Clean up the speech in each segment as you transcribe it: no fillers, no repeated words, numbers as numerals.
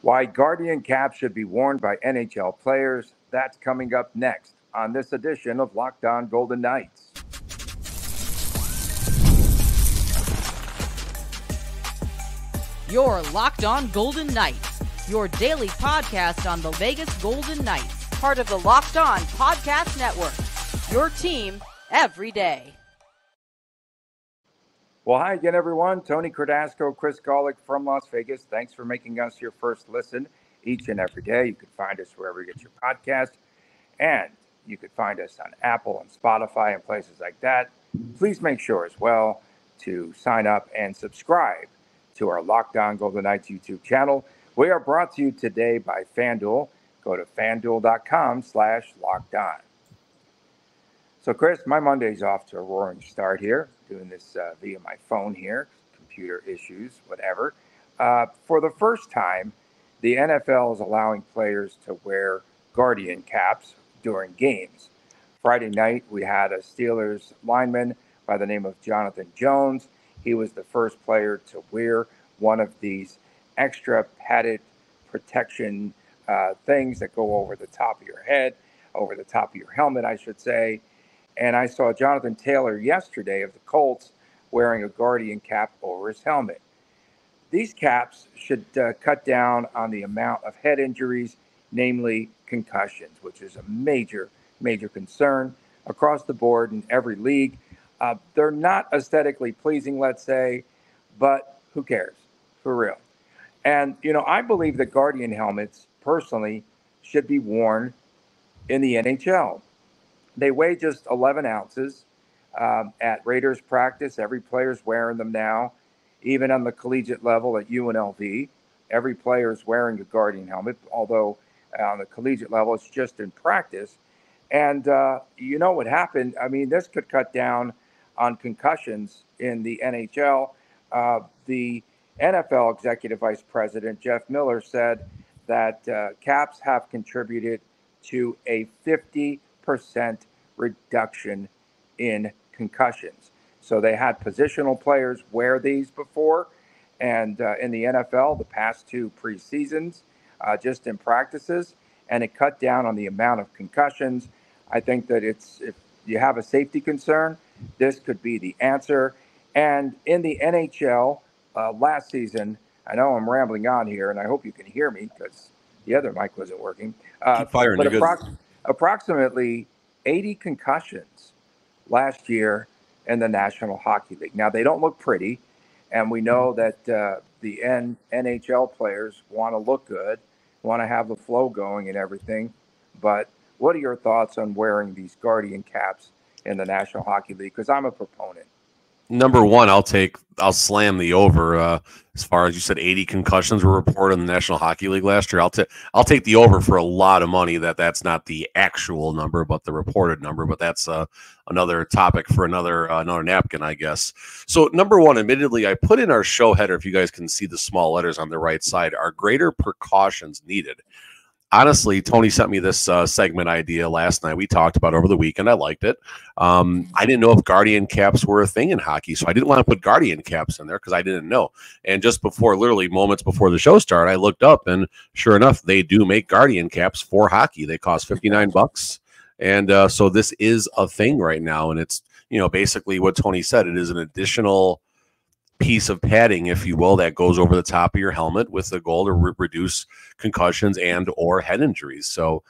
Why Guardian caps should be worn by NHL players, that's coming up next on this edition of Locked On Golden Knights. You're Locked On Golden Knights, your daily podcast on the Vegas Golden Knights, part of the Locked On Podcast Network, your team every day. Well, hi again, everyone. Tony Cardasco, Chris Golick from Las Vegas. Thanks for making us your first listen each and every day. You can find us wherever you get your podcast, and you can find us on Apple and Spotify and places like that. Please make sure as well to sign up and subscribe to our Locked On Golden Knights YouTube channel. We are brought to you today by FanDuel. Go to FanDuel.com/LockedOn. So, Chris, my Monday's off to a roaring start here, doing this via my phone here, computer issues, whatever. For the first time, the NFL is allowing players to wear Guardian caps during games. Friday night, we had a Steelers lineman by the name of Jonathan Jones. He was the first player to wear one of these extra padded protection things that go over the top of your head, over the top of your helmet, I should say. And I saw Jonathan Taylor yesterday of the Colts wearing a Guardian cap over his helmet. These caps should cut down on the amount of head injuries, namely concussions, which is a major, major concern across the board in every league. They're not aesthetically pleasing, let's say, but who cares, for real. And, I believe that Guardian helmets, personally, should be worn in the NHL. They weigh just 11 ounces at Raiders practice. Every player's wearing them now. Even on the collegiate level at UNLV, every player's wearing a Guardian helmet, although on the collegiate level, it's just in practice. And you know what happened? I mean, this could cut down on concussions in the NHL. The NFL executive vice president, Jeff Miller, said that caps have contributed to a 50% reduction in concussions. So they had positional players wear these before, and in the NFL, the past two preseasons, just in practices, and it cut down on the amount of concussions. I think that if you have a safety concern, this could be the answer. And in the NHL last season, I know I'm rambling on here, and I hope you can hear me because the other mic wasn't working. Keep firing, but you're good. Approximately 80 concussions last year in the National Hockey League. Now, they don't look pretty, and we know that the NHL players want to look good, want to have the flow going and everything. But what are your thoughts on wearing these Guardian caps in the National Hockey League? Because I'm a proponent. Number one, I'll slam the over. As far as you said, 80 concussions were reported in the National Hockey League last year. I'll take the over for a lot of money. That's not the actual number, but the reported number. But that's another topic for another napkin, I guess. So number one, admittedly, I put in our show header, if you guys can see the small letters on the right side, are greater precautions needed. Honestly, Tony sent me this segment idea last night. We talked about it over the weekend. I liked it. I didn't know if Guardian caps were a thing in hockey, so I didn't want to put Guardian caps in there because I didn't know. And just before, literally moments before the show started, I looked up, and sure enough, they do make Guardian caps for hockey. They cost $59, and so this is a thing right now. And it's basically what Tony said. It is an additional piece of padding, if you will, that goes over the top of your helmet with the goal to reduce concussions and or head injuries. So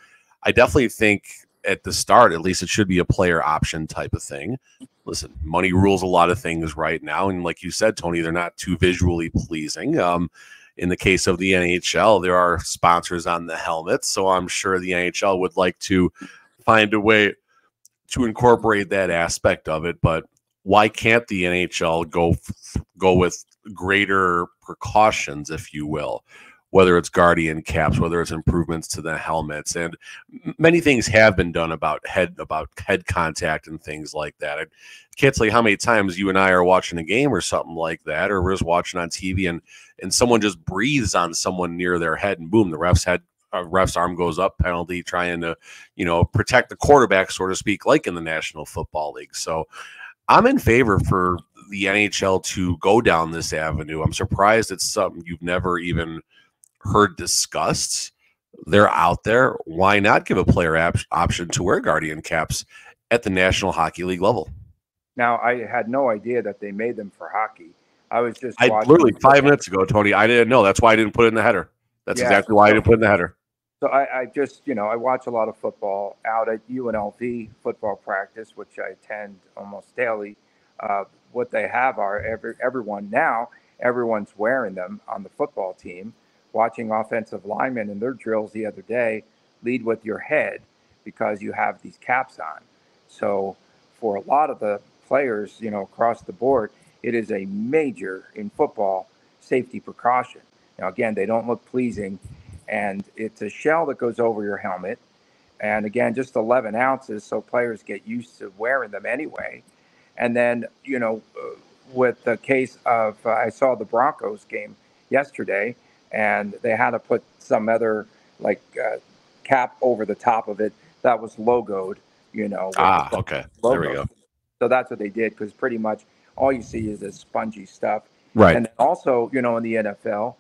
I definitely think at the start, at least, it should be a player option type of thing. Listen, money rules a lot of things right now. And like you said, Tony, they're not too visually pleasing. In the case of the NHL, there are sponsors on the helmets. So I'm sure the NHL would like to find a way to incorporate that aspect of it. But why can't the NHL go with greater precautions, if you will, whether it's Guardian caps, whether it's improvements to the helmets, and many things have been done about head contact and things like that. I can't tell you how many times you and I are watching a game or something like that, or we're just watching on TV and someone just breathes on someone near their head, and boom, the ref's arm goes up, penalty, trying to protect the quarterback, so to speak, like in the National Football League. So I'm in favor for the NHL to go down this avenue. I'm surprised it's something you've never even heard discussed. They're out there. Why not give a player option to wear Guardian caps at the National Hockey League level? Now, I had no idea that they made them for hockey. I was just watching. Literally 5 minutes ago, Tony, I didn't know. That's why I didn't put it in the header. That's exactly why I didn't put it in the header. So I just, I watch a lot of football out at UNLV football practice, which I attend almost daily. What they have are everyone's wearing them on the football team. Watching offensive linemen in their drills the other day, lead with your head because you have these caps on. So for a lot of the players, across the board, it is a major in football safety precaution. Now, again, they don't look pleasing, and it's a shell that goes over your helmet. And again, just 11 ounces, so players get used to wearing them anyway. And then, with the case of, I saw the Broncos game yesterday, and they had to put some other cap over the top of it that was logoed, Okay. There we go. So that's what they did, because pretty much all you see is this spongy stuff. Right. And then also, in the NFL,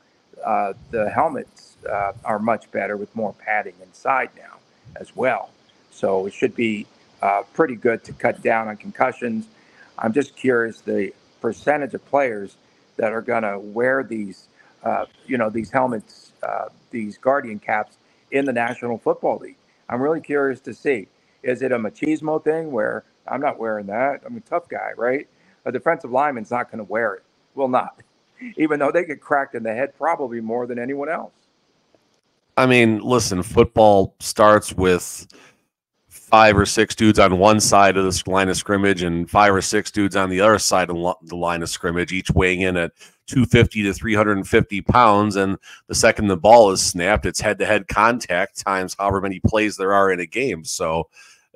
the helmets are much better with more padding inside now as well. So it should be pretty good to cut down on concussions. I'm just curious the percentage of players that are going to wear these, these helmets, these Guardian caps in the National Football League. I'm really curious to see. Is it a machismo thing where I'm not wearing that? I'm a tough guy, right? A defensive lineman's not going to wear it. Will not. Even though they get cracked in the head probably more than anyone else. I mean, listen, football starts with 5 or 6 dudes on one side of this line of scrimmage and 5 or 6 dudes on the other side of the line of scrimmage, each weighing in at 250 to 350 pounds. And the second the ball is snapped, it's head-to-head contact times however many plays there are in a game. So,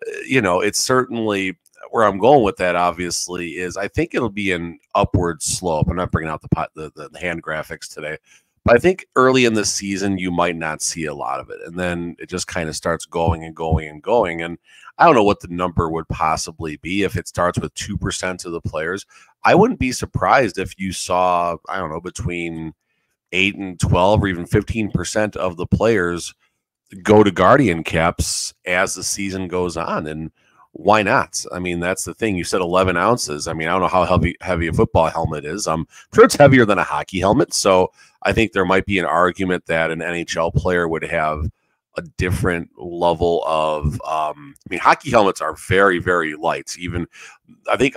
it's certainly where I'm going with that, obviously, is I think it'll be an upward slope. I'm not bringing out the hand graphics today. But I think early in the season, you might not see a lot of it. And then it just kind of starts going and going and going. And I don't know what the number would possibly be if it starts with 2% of the players. I wouldn't be surprised if you saw, I don't know, between 8 and 12 or even 15% of the players go to Guardian caps as the season goes on. And why not? I mean, that's the thing. You said 11 ounces. I mean, I don't know how heavy a football helmet is. I'm sure it's heavier than a hockey helmet. So I think there might be an argument that an NHL player would have a different level of, hockey helmets are very, very light. Even, I think,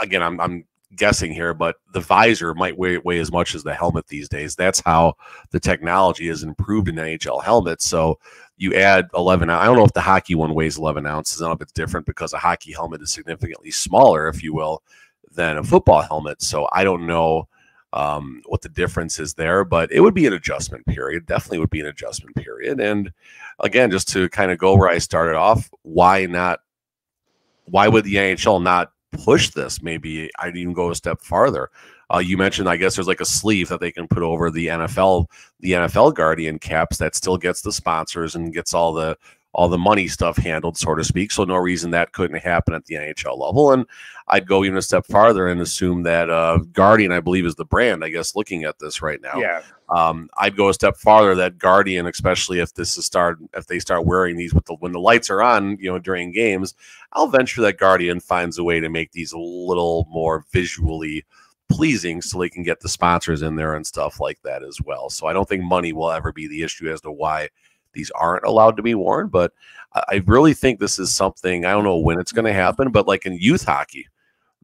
again, I'm guessing here, but the visor might weigh as much as the helmet these days. That's how the technology has improved in NHL helmets. So you add 11. I don't know if the hockey one weighs 11 ounces. I don't know if it's different because a hockey helmet is significantly smaller, if you will, than a football helmet. So I don't know what the difference is there, but it would be an adjustment period. Definitely would be an adjustment period. And again, just to kind of go where I started off, why not? Why would the NHL not push this? Maybe I'd even go a step farther. You mentioned, I guess there's like a sleeve that they can put over the NFL Guardian caps that still gets the sponsors and gets all the money stuff handled, so to speak. So no reason that couldn't happen at the NHL level. And I'd go even a step farther and assume that Guardian, I believe, is the brand, I guess, looking at this right now. Yeah. I'd go a step farther that Guardian, especially if they start wearing these when the lights are on, during games, I'll venture that Guardian finds a way to make these a little more visually pleasing so they can get the sponsors in there and stuff like that as well. So I don't think money will ever be the issue as to why these aren't allowed to be worn. But I really think this is something, I don't know when it's going to happen, but like in youth hockey,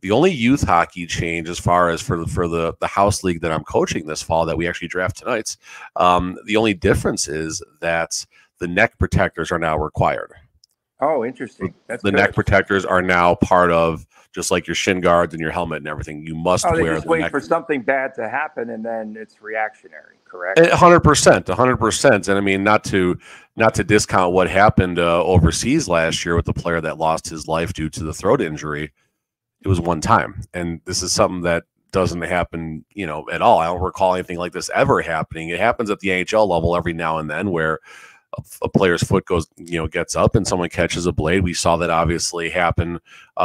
the only youth hockey change as far as for the house league that I'm coaching this fall that we actually draft tonight, the only difference is that the neck protectors are now required. Oh, interesting. That's the good. Neck protectors are now part of, just like your shin guards and your helmet and everything. You must they wear just the wait neck for something bad to happen, and then it's reactionary, correct? 100%. And I mean, not to discount what happened overseas last year with the player that lost his life due to the throat injury. It was one time, and this is something that doesn't happen, at all. I don't recall anything like this ever happening. It happens at the NHL level every now and then, where a player's foot gets up and someone catches a blade. We saw that obviously happen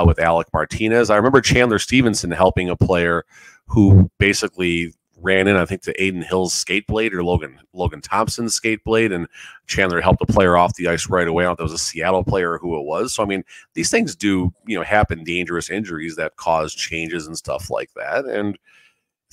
with Alec Martinez. I remember Chandler Stevenson helping a player who basically ran in, I think, to Aiden Hill's skate blade or Logan Thompson's skate blade, and Chandler helped the player off the ice right away. I don't know if it was a Seattle player or who it was. So I mean, these things do happen, dangerous injuries that cause changes and stuff like that. And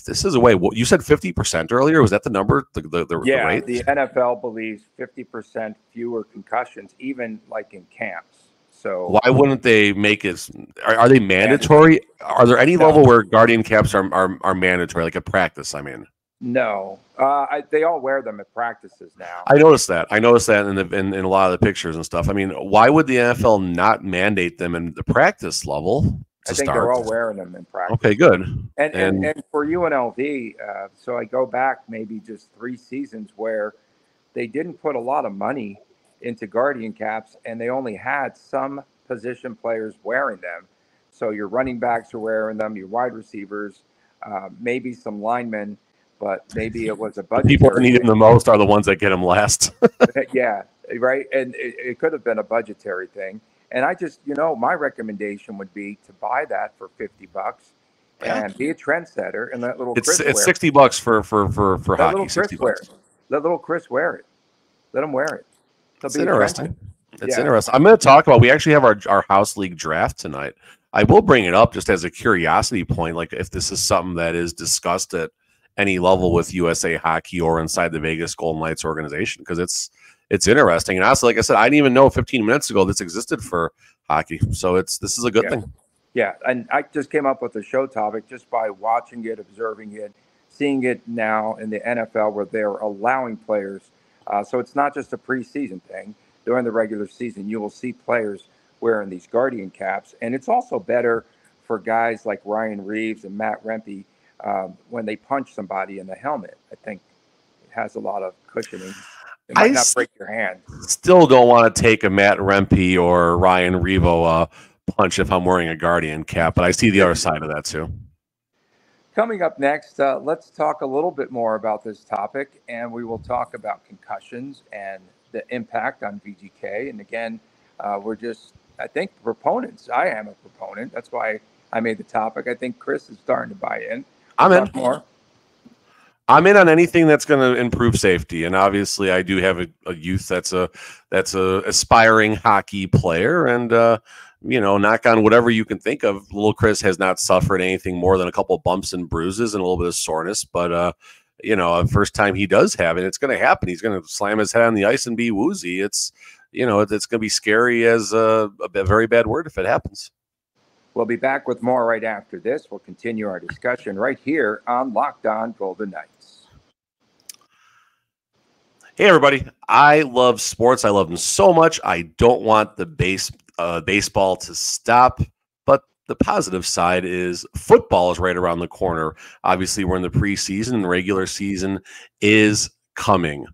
this is a way. You said 50% earlier. Was that the number? The rate? The NFL believes 50% fewer concussions, even like in camps. So why wouldn't they make it? Are they mandatory? Are there any level where Guardian caps are mandatory, like at practice? I mean, no. They all wear them at practices now. I noticed that. in a lot of the pictures and stuff. I mean, why would the NFL not mandate them in the practice level? I think they're all wearing them in practice. Okay, good. And for UNLV, so I go back maybe just 3 seasons where they didn't put a lot of money into Guardian caps, and they only had some position players wearing them. So your running backs are wearing them, your wide receivers, maybe some linemen, but maybe it was a budget. The people that need them the most are the ones that get them last. Yeah, right. And it could have been a budgetary thing. And I just, my recommendation would be to buy that for $50 and be a trendsetter. And let little Chris it's $60 for hockey. Little Chris wear it. Let little Chris wear it. Let him wear it. It's interesting. It's interesting. I'm going to talk about. We actually have our house league draft tonight. I will bring it up just as a curiosity point, like if this is something that is discussed at any level with USA Hockey or inside the Vegas Golden Knights organization, because it's interesting. And also, like I said, I didn't even know 15 minutes ago this existed for hockey. So this is a good thing. Yeah, and I just came up with a show topic just by watching it, observing it, seeing it now in the NFL where they're allowing players. So it's not just a preseason thing. During the regular season, you will see players wearing these Guardian caps. And it's also better for guys like Ryan Reeves and Matt Rempe when they punch somebody in the helmet. I think it has a lot of cushioning. It might not break your hand. Still don't want to take a Matt Rempe or Ryan Revo punch if I'm wearing a Guardian cap, but I see the other side of that too. Coming up next, let's talk a little bit more about this topic, and we will talk about concussions and the impact on VGK. And again, I think proponents. I am a proponent. That's why I made the topic. I think Chris is starting to buy in. I'm in. More. I'm in on anything that's going to improve safety, and obviously, I do have a youth that's a aspiring hockey player, and knock on whatever you can think of. Little Chris has not suffered anything more than a couple of bumps and bruises and a little bit of soreness, but first time he does have it, it's going to happen. He's going to slam his head on the ice and be woozy. It's going to be scary as a very bad word if it happens. We'll be back with more right after this. We'll continue our discussion right here on Locked On Golden Knights. Hey, everybody. I love sports. I love them so much. I don't want the baseball to stop. But the positive side is football is right around the corner. Obviously, we're in the preseason and the regular season is coming.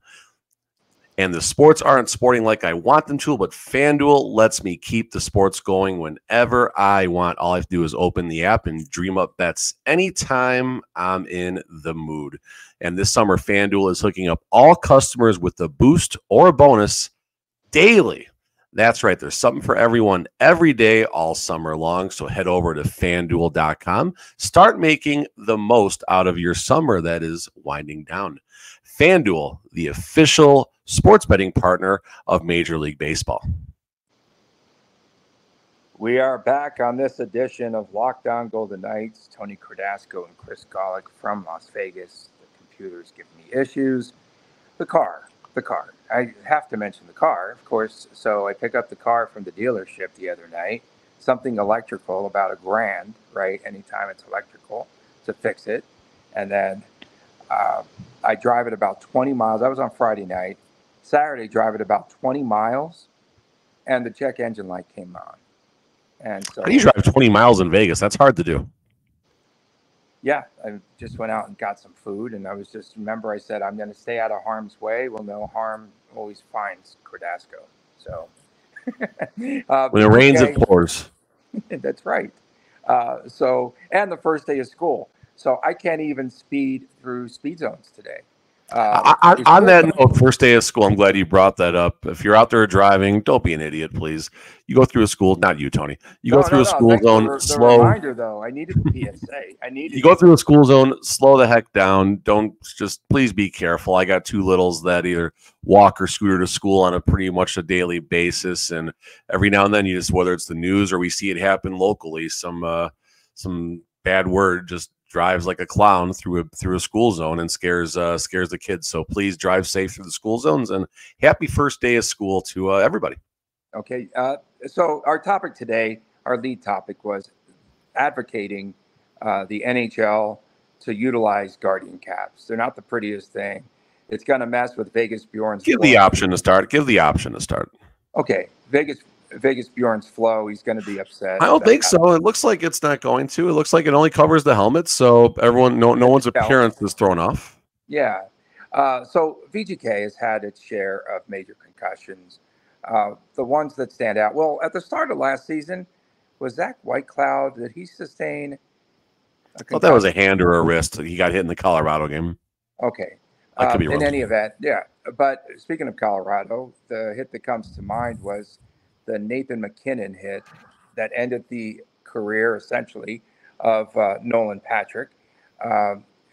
And the sports aren't sporting like I want them to, but FanDuel lets me keep the sports going whenever I want. All I have to do is open the app and dream up bets anytime I'm in the mood. And this summer, FanDuel is hooking up all customers with a boost or a bonus daily. That's right. There's something for everyone every day, all summer long. So head over to FanDuel.com. Start making the most out of your summer that is winding down. FanDuel, the official sports betting partner of Major League Baseball. We are back on this edition of Locked On Golden Knights. Tony Cardasco and Chris Golick from Las Vegas. The computer's giving me issues. The car. I have to mention the car, of course. So I pick up the car from the dealership the other night. Something electrical, about $1,000, right? Anytime it's electrical, to fix it. And then I drive it about 20 miles. That was on Friday night. Saturday, drive it about 20 miles, and the check engine light came on. And so, how do you drive 20 miles in Vegas? That's hard to do. Yeah, I just went out and got some food, and I said I'm going to stay out of harm's way. Well, no harm always finds Cardasco. So when it rains, it pours. That's right. And the first day of school. So I can't even speed through speed zones today. On that note, first day of school, I'm glad you brought that up. If you're out there driving, don't be an idiot, please. You go through a school, not you, Tony. You go through a school zone slow. The reminder, though, I needed the PSA. You go through a school zone, slow the heck down. Don't just, please be careful. I got 2 littles that either walk or scooter to school on a pretty much a daily basis, and every now and then, you just, whether it's the news or we see it happen locally, some bad word just drives like a clown through a school zone and scares the kids. So please drive safe through the school zones, and happy first day of school to everybody. Okay. So our topic today, our lead topic, was advocating the NHL to utilize guardian caps. They're not the prettiest thing. It's going to mess with Vegas Bjorn's Give the option to start. Okay. Vegas Bjorn's flow. He's going to be upset. I don't think so. It looks like it's not going to. It looks like it only covers the helmet, so everyone, no one's appearance is thrown off. Yeah. So VGK has had its share of major concussions. The ones that stand out. Well, at the start of last season, was Zach Whitecloud? Did he sustain a concussion? Well, that was a hand or a wrist. He got hit in the Colorado game. Okay. That could be wrong. In any event, yeah. But speaking of Colorado, the hit that comes to mind was the Nathan McKinnon hit that ended the career, essentially, of Nolan Patrick.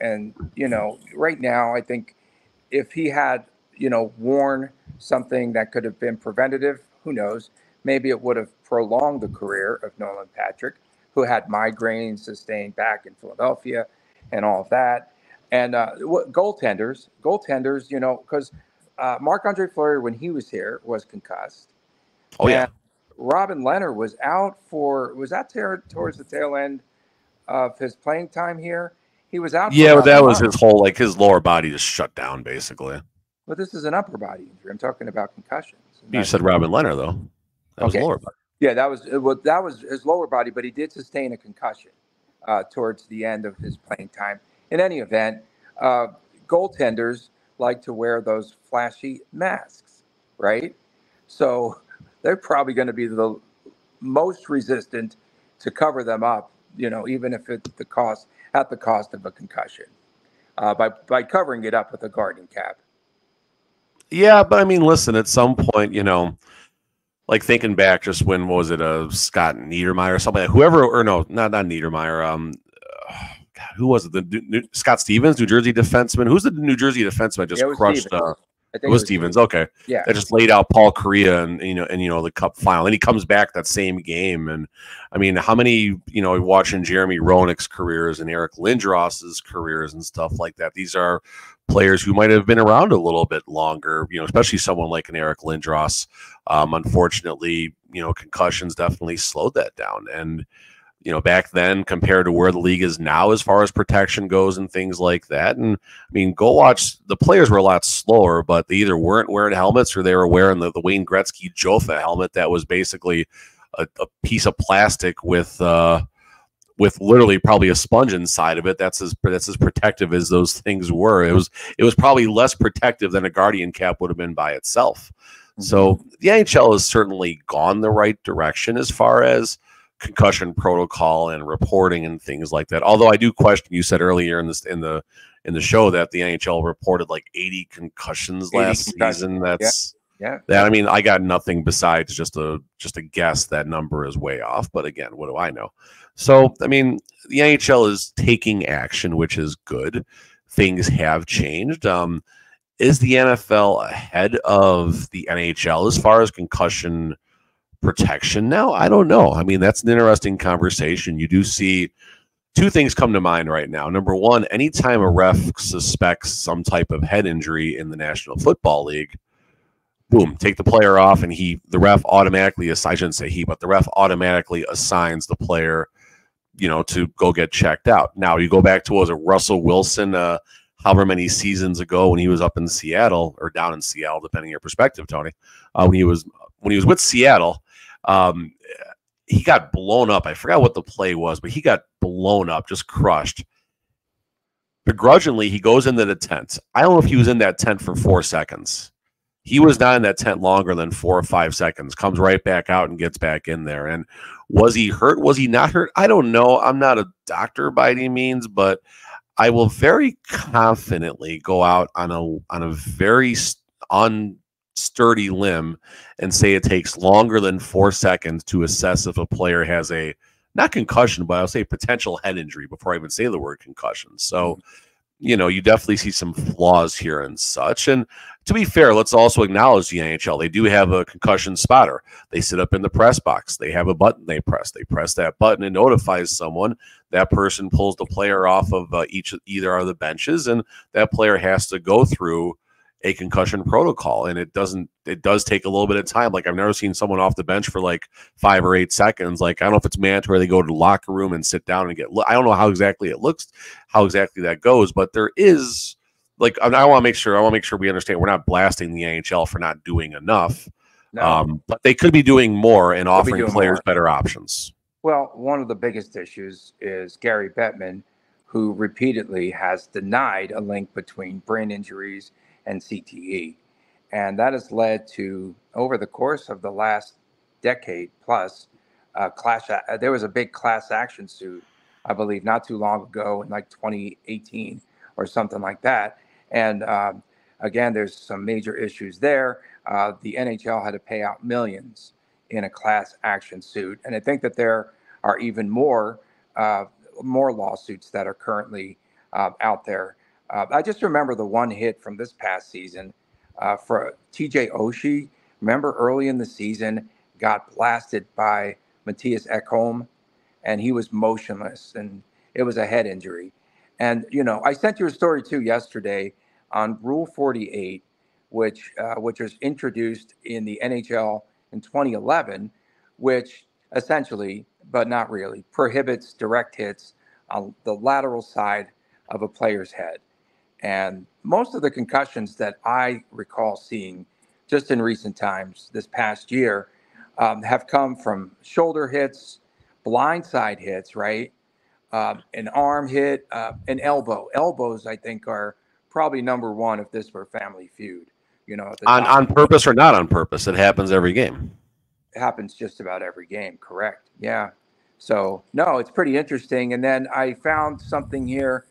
And, right now, I think if he had, worn something that could have been preventative, who knows, maybe it would have prolonged the career of Nolan Patrick, who had migraines sustained back in Philadelphia and all of that. And goaltenders, because Marc-Andre Fleury, when he was here, was concussed. Oh, yeah. And Robin Lehner was out towards the tail end of his playing time here? He was out. Yeah, but that was his whole, his lower body just shut down, basically. But this is an upper body injury. I'm talking about concussions. You said Robin Lehner, though. That was lower body. Yeah, that was his lower body, but he did sustain a concussion towards the end of his playing time. In any event, goaltenders like to wear those flashy masks, right? So they're probably going to be the most resistant to cover them up, even if it's at the cost of a concussion, by covering it up with a guardian cap. Yeah, but I mean, listen, at some point, like thinking back, just when was it, Scott Niedermayer or something? Whoever, or no, not Niedermayer. Who was it? Scott Stevens, New Jersey defenseman. Who's the New Jersey defenseman just crushed? It was Stevens. Okay, yeah, that just laid out Paul Kariya and the Cup final, and he comes back that same game. And I mean, how many watching Jeremy Roenick's careers and Eric Lindros's careers and stuff like that? These are players who might have been around a little bit longer, especially someone like an Eric Lindros. Unfortunately, concussions definitely slowed that down. And back then compared to where the league is now as far as protection goes and things like that. And I mean, go watch, the players were a lot slower, but they either weren't wearing helmets or they were wearing the Wayne Gretzky Jofa helmet that was basically a piece of plastic with literally probably a sponge inside of it. That's as protective as those things were. It was probably less protective than a guardian cap would have been by itself. Mm-hmm. So the NHL has certainly gone the right direction as far as concussion protocol and reporting and things like that. Although I do question, you said earlier in the show that the NHL reported like 80 concussions last season. That's that. I mean, I got nothing besides just a guess. That number is way off. But again, what do I know? So I mean, the NHL is taking action, which is good. Things have changed. Is the NFL ahead of the NHL as far as concussion protection now? I don't know. I mean, that's an interesting conversation. You do see 2 things come to mind right now. Number one, anytime a ref suspects some type of head injury in the National Football League, boom, take the player off, and the ref automatically, I shouldn't say he, but the ref automatically assigns the player, to go get checked out. Now you go back to, was it Russell Wilson, however many seasons ago when he was up in Seattle or down in Seattle, depending on your perspective, Tony, when he was with Seattle, he got blown up. I forgot what the play was, but he got blown up, just crushed. Begrudgingly, he goes into the tent. I don't know if he was in that tent for 4 seconds. He was not in that tent longer than 4 or 5 seconds, comes right back out and gets back in there. And was he hurt? Was he not hurt? I don't know. I'm not a doctor by any means, but I will very confidently go out on a very unsturdy limb and say it takes longer than 4 seconds to assess if a player has a not concussion, but I'll say potential head injury before I even say the word concussion. So, you definitely see some flaws here and such. And to be fair, let's also acknowledge the NHL. They do have a concussion spotter. They sit up in the press box. They have a button they press. They press that button and notifies someone. That person pulls the player off of either of the benches, and that player has to go through a concussion protocol. And it does take a little bit of time. Like, I've never seen someone off the bench for like 5 or 8 seconds. Like, I don't know if it's mandatory they go to the locker room and sit down and I don't know how exactly it looks, how exactly that goes, but there is like, I want to make sure we understand we're not blasting the NHL for not doing enough. No. But they could be doing more and offering players better options. Well, one of the biggest issues is Gary Bettman, who repeatedly has denied a link between brain injuries and CTE. And that has led to, over the course of the last decade plus, there was a big class action suit, I believe, not too long ago in like 2018 or something like that. And again, there's some major issues there. The NHL had to pay out millions in a class action suit. And I think that there are even more lawsuits that are currently out there. I just remember the one hit from this past season for TJ Oshie. Remember early in the season, got blasted by Matthias Ekholm, and he was motionless, and it was a head injury. And, I sent you a story too yesterday on Rule 48, which was introduced in the NHL in 2011, which essentially, but not really, prohibits direct hits on the lateral side of a player's head. And most of the concussions that I recall seeing just in recent times, this past year, have come from shoulder hits, blindside hits, right? An arm hit, an elbow. Elbows, I think, are probably number one if this were Family Feud. On purpose or not on purpose, it happens every game. It happens just about every game, correct? Yeah. So, no, it's pretty interesting. And then I found something here.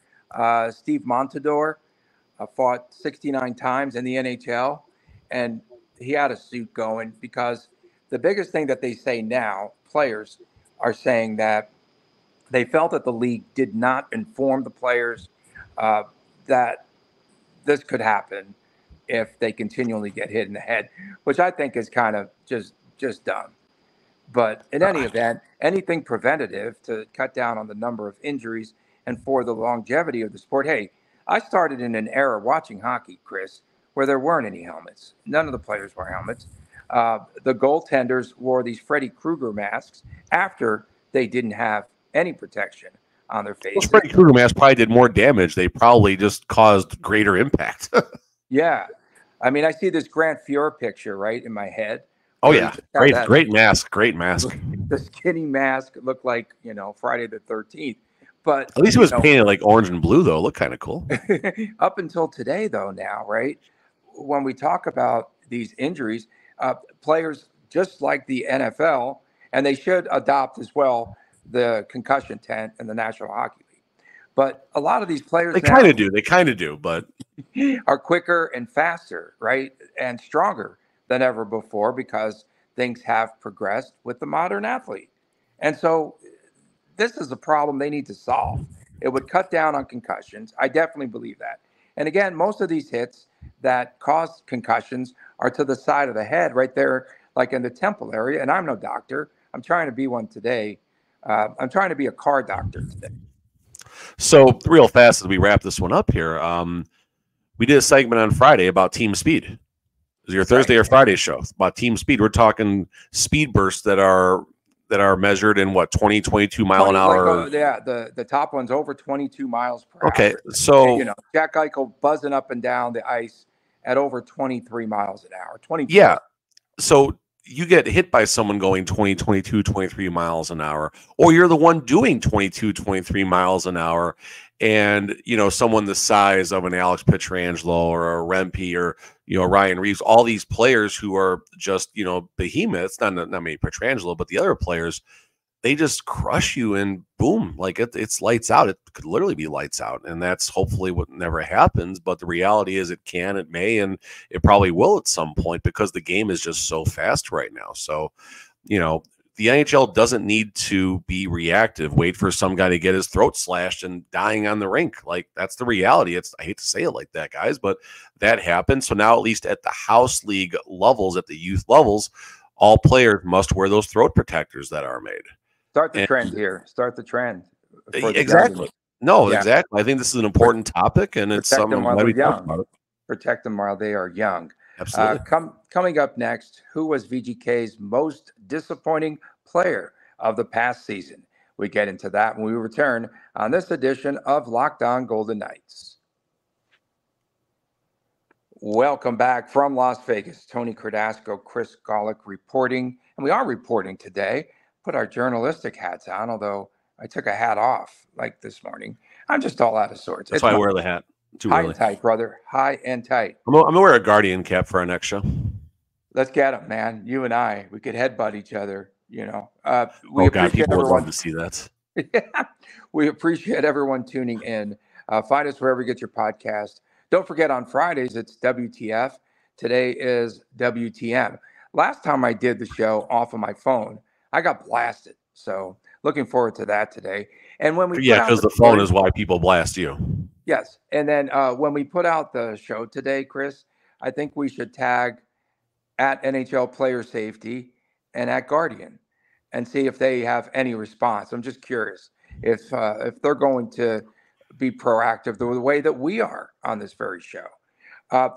Steve Montador fought 69 times in the NHL, and he had a suit going because the biggest thing that they say now, players are saying that they felt that the league did not inform the players that this could happen if they continually get hit in the head, which I think is kind of just dumb. But in any event, anything preventative to cut down on the number of injuries and for the longevity of the sport. Hey, I started in an era watching hockey, Chris, where there weren't any helmets. None of the players wore helmets. The goaltenders wore these Freddy Krueger masks after they didn't have any protection on their faces. Those Freddy Krueger masks probably did more damage. They probably just caused greater impact. Yeah. I mean, I see this Grant Fuhr picture right in my head. Oh, yeah. Great mask. Great mask. The skinny mask looked like, Friday the 13th. But at least it was painted like orange and blue, though. It looked kind of cool. Up until today, though, now, right? When we talk about these injuries, players just like the NFL, and they should adopt as well the concussion tent in the National Hockey League. But a lot of these players They kind of do, but are quicker and faster, right? And stronger than ever before because things have progressed with the modern athlete. And so this is a problem they need to solve. It would cut down on concussions. I definitely believe that. And again, most of these hits that cause concussions are to the side of the head right there, like in the temple area. And I'm no doctor. I'm trying to be one today. I'm trying to be a car doctor today. So real fast as we wrap this one up here, we did a segment on Friday about team speed. It was your Thursday or Friday show about team speed. We're talking speed bursts that are measured in what, 20, 22 mile an hour. Like, yeah, the top one's over 22 miles per hour. Okay, so Jack Eichel buzzing up and down the ice at over 23 miles an hour. 24. Yeah. So you get hit by someone going 20, 22, 23 miles an hour, or you're the one doing 22, 23 miles an hour, and someone the size of an Alex Pietrangelo or a Rempe or Ryan Reeves, all these players who are just behemoths, not maybe Pietrangelo, but the other players, they just crush you and boom, like it's lights out. It could literally be lights out. And that's hopefully what never happens. But the reality is it can, it may, and it probably will at some point because the game is just so fast right now. So, you know, the NHL doesn't need to be reactive, wait for some guy to get his throat slashed and dying on the rink. Like, that's the reality. I hate to say it like that, guys, but that happens. So now, at least at the house league levels, at the youth levels, all players must wear those throat protectors that are made. Start the trend here. Start the trend. Exactly. No, exactly. I think this is an important topic, and it's something while we they're talk about. Protect them while they are young. Absolutely. Coming up next, who was VGK's most disappointing player of the past season? We get into that when we return on this edition of Locked On Golden Knights. Welcome back from Las Vegas. Tony Cardasco, Chris Golick reporting, and we are reporting today. Put our journalistic hats on, although I took a hat off like this morning. I'm just all out of sorts. That's why I wear the hat. High and tight, brother. High and tight. I'm going to wear a Guardian cap for our next show. Let's get him, man. You and I, we could headbutt each other, you know. People would love to see that. We appreciate everyone tuning in. Find us wherever you get your podcast. Don't forget, on Fridays, it's WTF. Today is WTM. Last time I did the show off of my phone, I got blasted. So looking forward to that today. And when we because the phone is why people blast you. Yes. And then when we put out the show today, Chris, I think we should tag at NHL Player Safety and at Guardian and see if they have any response. I'm just curious if they're going to be proactive the way that we are on this very show.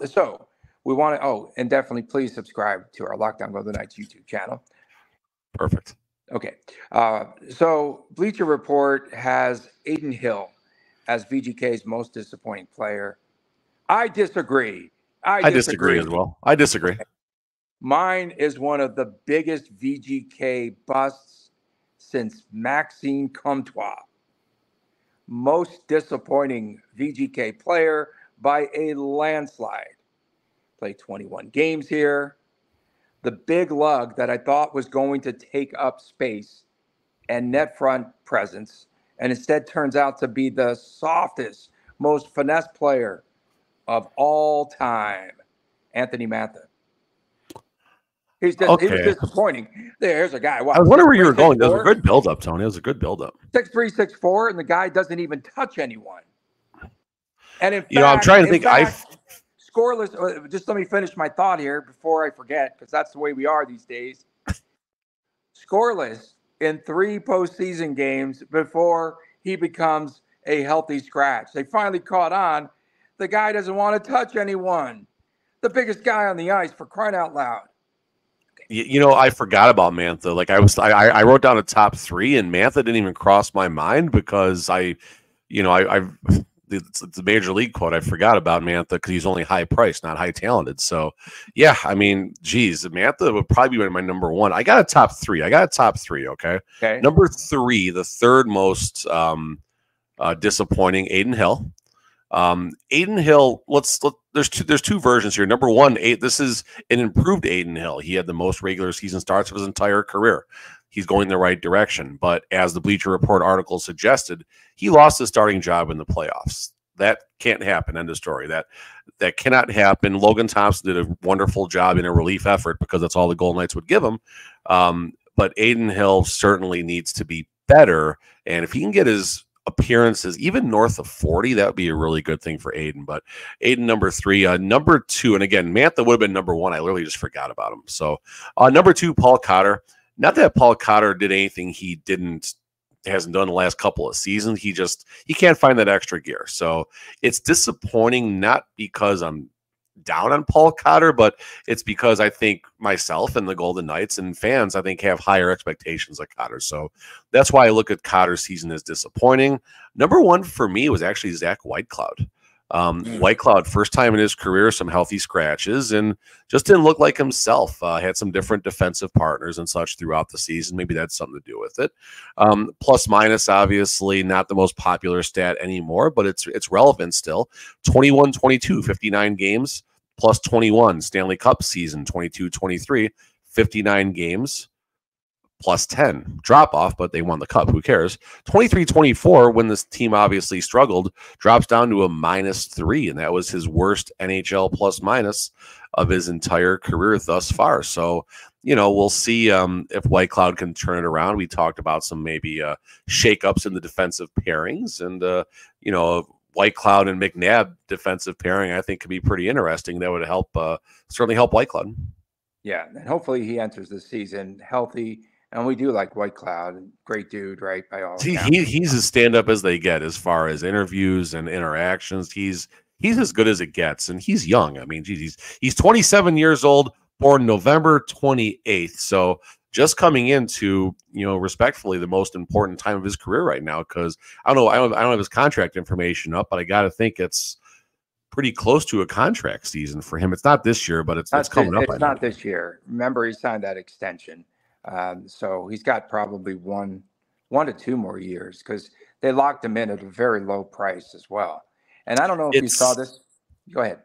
So we want to, and definitely please subscribe to our Locked On Golden Knights YouTube channel. Perfect. Okay. So Bleacher Report has Adin Hill as VGK's most disappointing player. I disagree. I disagree as well. I disagree. Mine is one of the biggest VGK busts since Maxime Comtois. Most disappointing VGK player by a landslide. Played 21 games here. The big lug that I thought was going to take up space and net front presence, and instead turns out to be the softest, most finesse player of all time, Anthony Mantha. He was disappointing. There's a guy. I was wondering where you were going. That was a good build-up, Tony. It was a good build-up. 6'3", 6'4", and the guy doesn't even touch anyone. And in fact, I'm trying to think. Scoreless. Just let me finish my thought here before I forget, because that's the way we are these days. Scoreless in 3 postseason games before he becomes a healthy scratch. They finally caught on. The guy doesn't want to touch anyone. The biggest guy on the ice, for crying out loud. I forgot about Mantha. Like I wrote down a top 3, and Mantha didn't even cross my mind because it's a major league quote. I forgot about Mantha because he's only high priced, not high talented. So, yeah, I mean, geez, Mantha would probably be my number 1. I got a top 3. Okay. Number 3, the third most disappointing, Adin Hill. Adin Hill, there's two versions here. Number 1, this is an improved Adin Hill. He had the most regular season starts of his entire career. He's going the right direction. But as the Bleacher Report article suggested, he lost his starting job in the playoffs. That can't happen. End of story. That cannot happen. Logan Thompson did a wonderful job in a relief effort because that's all the Golden Knights would give him. But Adin Hill certainly needs to be better. And if he can get his appearances even north of 40, that would be a really good thing for Adin. But Adin, number 3. Number 2, and again, Mantha would have been number 1. I literally just forgot about him. So number 2, Paul Cotter. Not that Paul Cotter did anything he hasn't done the last couple of seasons. He can't find that extra gear. So it's disappointing, not because I'm down on Paul Cotter, but it's because I think myself and the Golden Knights and fans, I think, have higher expectations of Cotter. So that's why I look at Cotter's season as disappointing. Number 1 for me was actually Zach Whitecloud. Whitecloud, first time in his career, some healthy scratches, and just didn't look like himself. Had some different defensive partners and such throughout the season. Maybe that's something to do with it. Plus minus, obviously, not the most popular stat anymore, but it's relevant still. 21-22, 59 games, plus 21. Stanley Cup season, 22-23, 59 games, plus 10 drop off, but they won the cup. Who cares? 23-24, when this team obviously struggled, drops down to a -3, and that was his worst NHL plus minus of his entire career thus far. So, we'll see if White Cloud can turn it around. We talked about some maybe shakeups in the defensive pairings, and White Cloud and McNabb defensive pairing, I think, could be pretty interesting. That would help, certainly help White Cloud. Yeah, and hopefully he enters the season healthy. And we do like White Cloud, great dude, right? By all accounts. He's as stand up as they get as far as interviews and interactions. He's as good as it gets, and he's young. I mean, geez, he's 27 years old, born November 28th. So just coming into, respectfully, the most important time of his career right now. Because I don't have his contract information up, but I got to think it's pretty close to a contract season for him. It's not this year, but it's coming up. It's not this year. Remember, he signed that extension. So he's got probably one to two more years because they locked him in at a very low price as well. And I don't know if you saw this. Go ahead.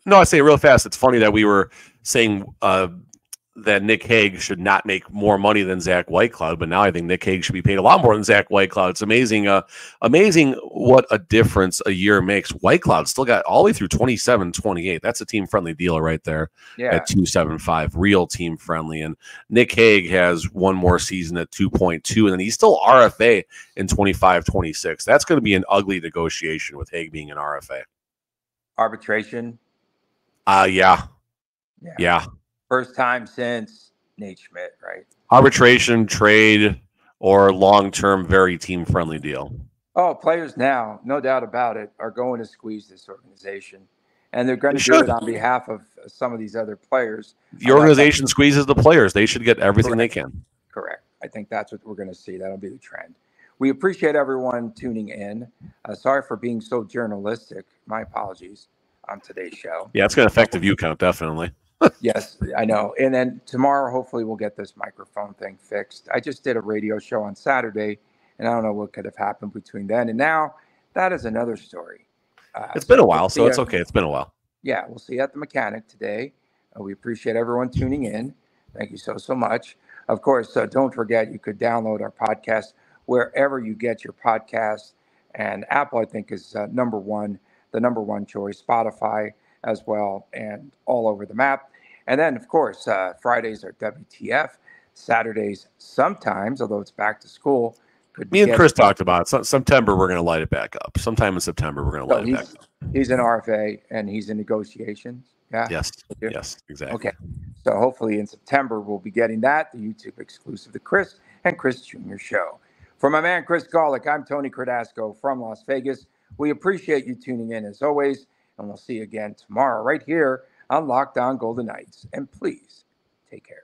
No, I say it real fast. It's funny that we were saying that Nick Hague should not make more money than Zach Whitecloud, but now I think Nick Hague should be paid a lot more than Zach Whitecloud. It's amazing, amazing what a difference a year makes. Whitecloud still got all the way through 27, 28. That's a team-friendly deal right there at 2.75, real team-friendly. And Nick Hague has one more season at 2.2, and then he's still RFA in 25, 26. That's going to be an ugly negotiation with Hague being an RFA. Arbitration? Yeah. First time since Nate Schmidt, right? Arbitration, trade, or long-term, very team-friendly deal. Oh, players now, no doubt about it, are going to squeeze this organization. And they're going to do it on behalf of some of these other players. The organization squeezes the players. They should get everything they can. Correct. I think that's what we're going to see. That'll be the trend. We appreciate everyone tuning in. Sorry for being so journalistic. My apologies on today's show. Yeah, it's going to affect the view count, definitely. Yes, I know. And then tomorrow, hopefully, we'll get this microphone thing fixed. I just did a radio show on Saturday, and I don't know what could have happened between then and now. That is another story. It's been a while, so it's okay. It's been a while. Yeah, we'll see you at the mechanic today. We appreciate everyone tuning in. Thank you so much. Of course, don't forget you could download our podcast wherever you get your podcasts. And Apple, I think, is the number one choice. Spotify as well, and all over the map. And then, of course, Fridays are WTF. Saturdays sometimes, although it's back to school. Me and Chris talked about it. September, we're going to light it back up. Sometime in September, we're going to light it back up. He's an RFA, and he's in negotiations. Yeah. Yes, exactly. Okay. So hopefully in September, we'll be getting that, the YouTube exclusive, the Chris and Chris Jr. Show. For my man, Chris Golick, I'm Tony Cardasco from Las Vegas. We appreciate you tuning in as always, and we'll see you again tomorrow right here on Locked On Golden Knights. And please take care.